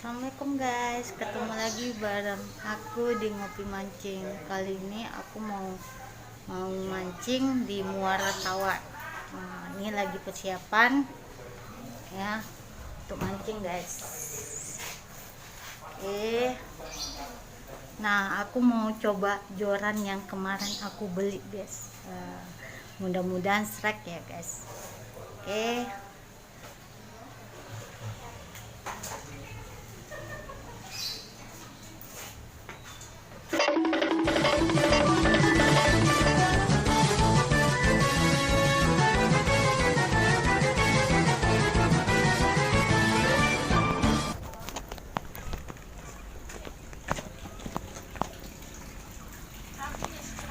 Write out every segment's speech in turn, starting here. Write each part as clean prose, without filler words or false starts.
Assalamualaikum guys, ketemu lagi bareng aku di Ngopi Mancing. Kali ini aku mau mancing di Muara Tawar. Nah, ini lagi persiapan ya untuk mancing guys. Oke. Nah, aku mau coba joran yang kemarin aku beli guys. Mudah-mudahan strike ya guys. Oke.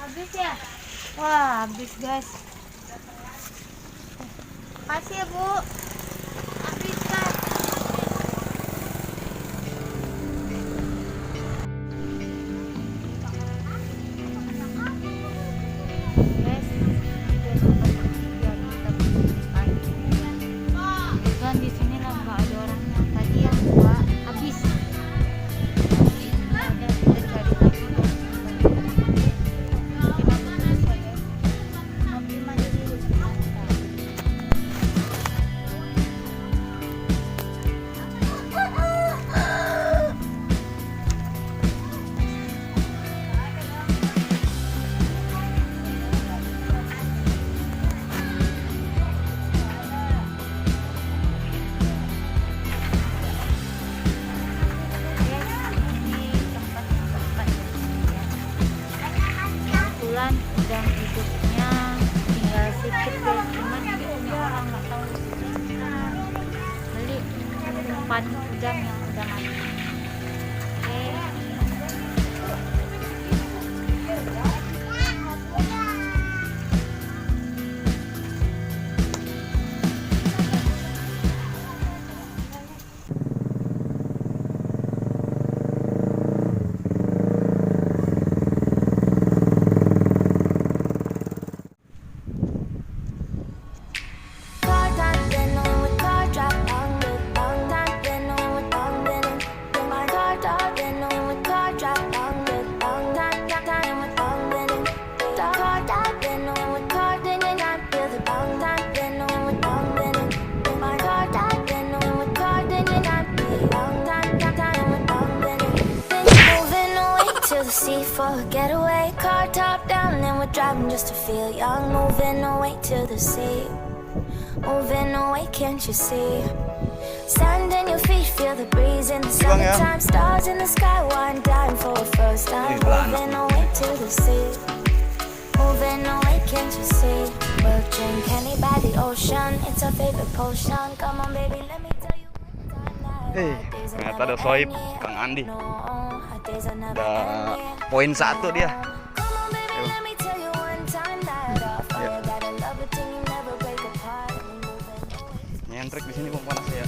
Habis ya? Wah, habis guys. Kasih ya Bu. Habis kan? Guys, dan di sini lah nggak ada orangnya. Tadi yang gua habis. Udang hidupnya tinggal sedikit guys, cuman hidupnya orang nggak tahu. Beli umpan udang yang udah mati. Oke. Sea for a getaway, car top down and we're driving just to feel young. Moving away to the sea, moving away, can't you see? Sand in your feet, feel the breeze in the summertime. Stars in the sky, one dying for a first time. Moving away to the sea, moving away, can't you see? We'll drink honey by the ocean, it's our favorite potion. Come on baby, let me tell you. Ternyata ada soib Kang Andi. Udah poin 1 dia. Nyentrik di sini bang panas ya.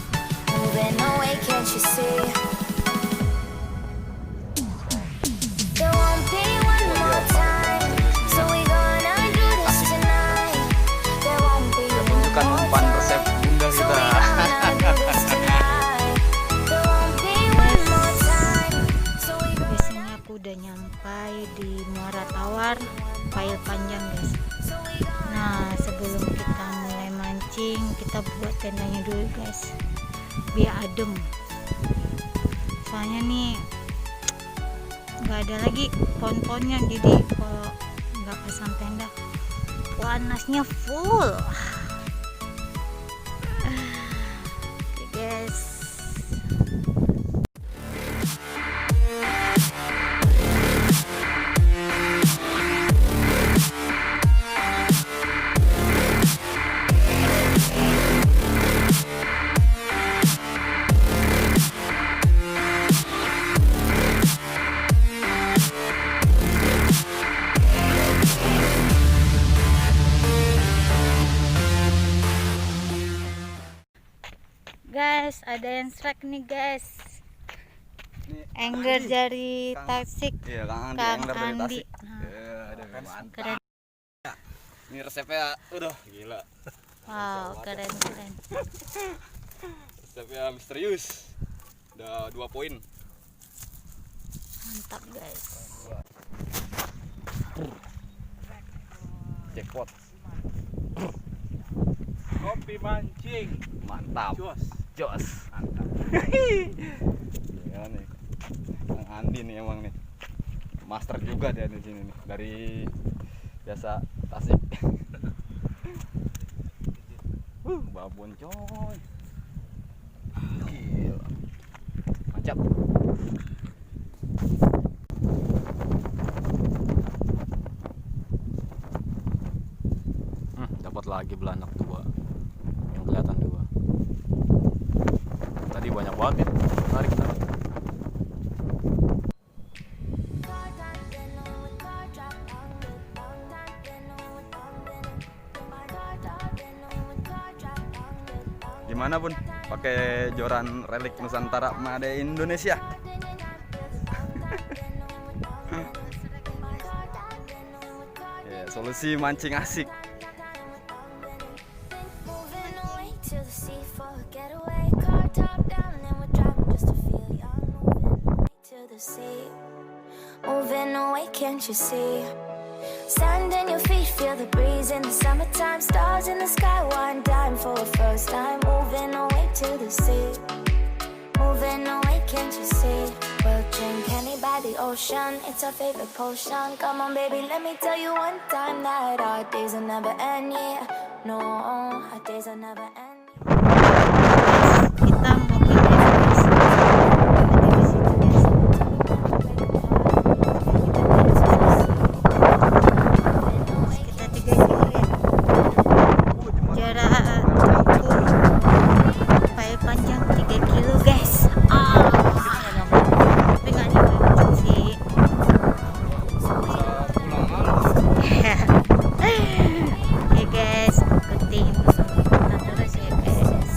Tunjukkan umpan resep bunda kita. Udah nyampai di Muara Tawar, Pail panjang guys. Nah, sebelum kita mulai mancing, kita buat tendanya dulu guys, biar adem. Soalnya nih nggak ada lagi pohon-pohonnya, jadi kalau nggak pasang tenda panasnya full. Oke guys. Guys, ada yang strike nih guys. Angler dari Tasik. Iya, Kang Kang Andi, angler dari Andi. Tasik. Aduh, mantap. Keren. Ini resepnya udah gila. Wow, keren. Resepnya misterius. Udah 2 poin. Mantap guys. Jackpot. Kopi mancing. Mantap. Jos. Mantap. Ya nih. Kang Andi nih emang nih. Master juga dia di sini nih. Dari biasa Tasik. Babon coy. Gila. Mantap. Dapat lagi belanak 2. Yang kelihatan 2. Tadi banyak banget ya. Tarik. Gimana Bun? Pakai joran relik Nusantara Made Indonesia. Ya, solusi mancing asik. Moving away to the sea for a getaway. Car top down and we're driving just to feel young. Moving away to the sea. Moving away, can't you see? Sand in your feet, feel the breeze in the summertime. Stars in the sky, one dime for a first time. Moving away to the sea. Moving away, can't you see? We'll drink honey by the ocean. It's our favorite potion. Come on, baby, let me tell you one time that our days will never end. Yeah, no, our days will never end. Kita mau ke guys. Ada di situ guys. Kita 3 kilo ya. Jarak tempuh pail panjang 3 kilo guys. Tapi nggak nyampe sih. Ya guys, ikutin kita terus ya guys.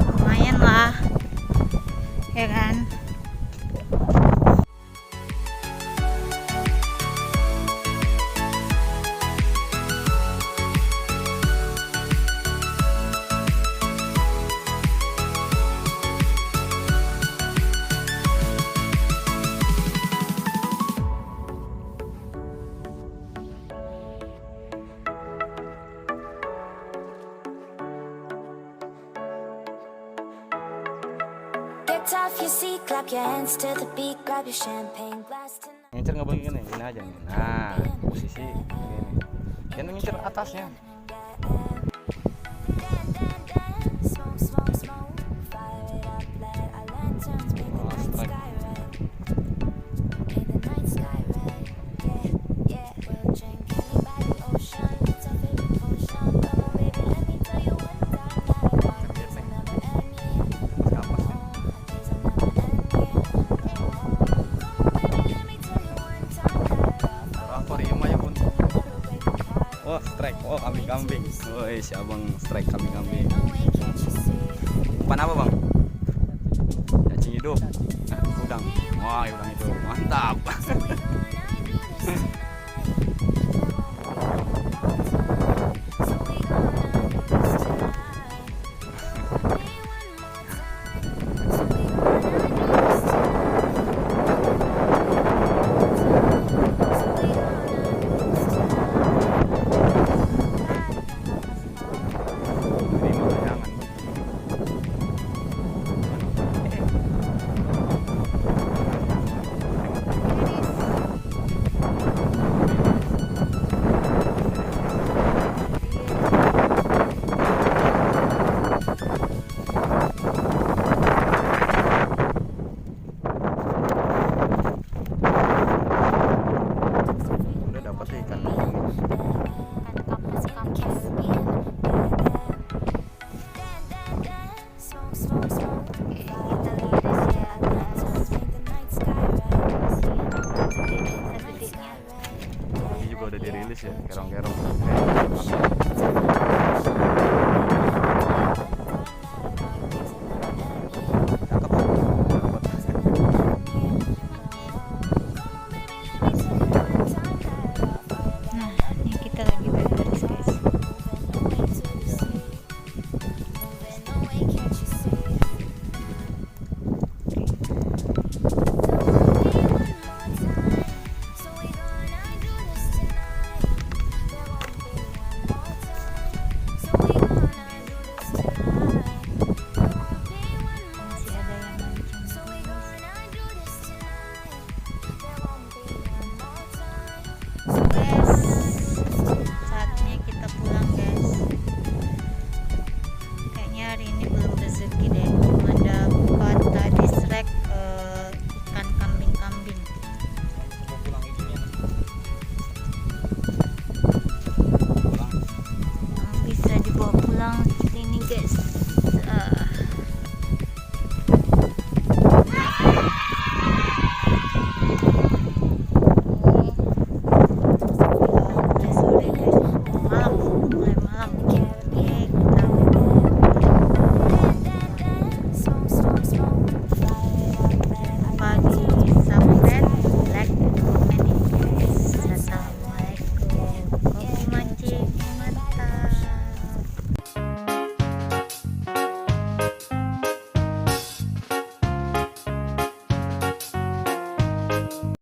Lumayan lah, ya kan? Get off your seat, clap your hands to the beat, grab your champagne glass tonight. Ngincer nggak begini, gini aja nih. Nah, posisi ini. Jangan ngincer atasnya. Smoke, smoke, smoke, fire it up, let our lanterns make the night sky red. Make the night sky red. Yeah, we'll drink honey by the ocean. It's our favorite potion. Come on, baby, let me tell you one time that our days will never end. Yeah, our days will never end. Come on, baby, let me tell you one time that our Berapa 5 ya Bun? Oh, strike. Oh, kambing-kambing. Woi, si abang strike kambing-kambing. Umpan apa bang? Cacing hidup. Nah, udang. Wah, udang itu mantap.